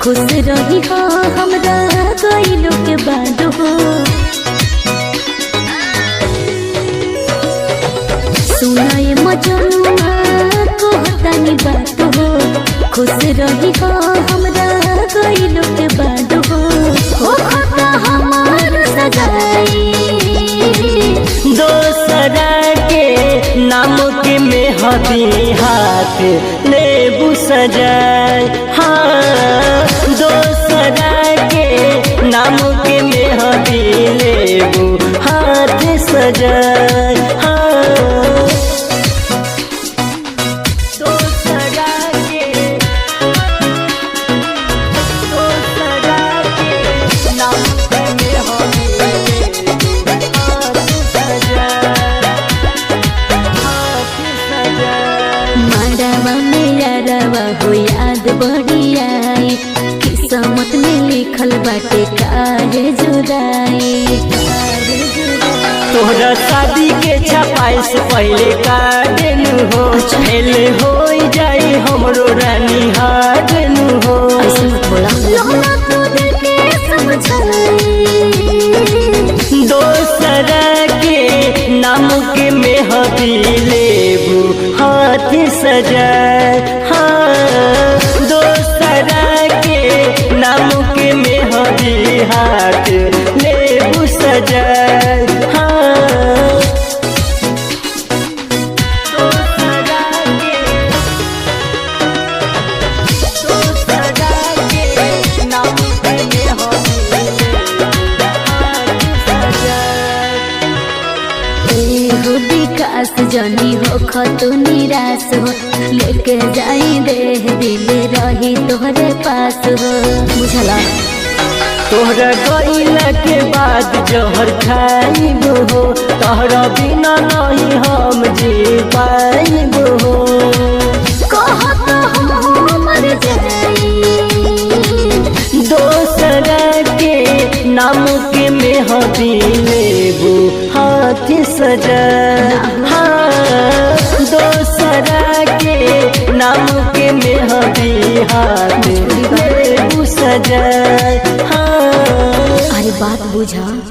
खुश रही हो हमरा गइलो के बाद हो। सुनाए मजनुआ कहतानी बात हो, खुश रही हो हमरा गइलो के बाद हो खता हमार सगाई। दोसरा के नाम के मेहदी हाथ लेबू सजाए, हाँ दोसरा के नाम के मेहदी लेबू हाथ सजाए, हाँ दोसरा के नाम के मेहदी मारावा मेरा रवा हो याद बड़ी आई, किस्मत में लिखल बाटे काहे जुदाई। तोहरा शादी के छपाई से पहले काटन हो, फेल हो जाई हमरो रानी हाडन हो। लोला तो दिल के समझाई। दोसरा के नाम के मेहदी लेबू हाथ सजाए, हाँ दोसरा के नाम के मेहदी हाथ लेबू सजाए, हाँ दोसरा के नाम के मेहदी हाथ सजाए। एगो विकास जनी हो खतो निराश हो, लेके जाई देह दिल रही तोहरे पास हो। बुझला तोहरा गइला के बाद जहर खाइब हो, तोहरा बिना नहीं हम जी पाइब हो। कहत हम मर जाई। दोसरा के नाम के मेहदी लेबू हाथ सजाए, हाँ दोसरा के नाम के मेहदी हाथ लेबू सजाए, हाँ। अरे बात बुझा।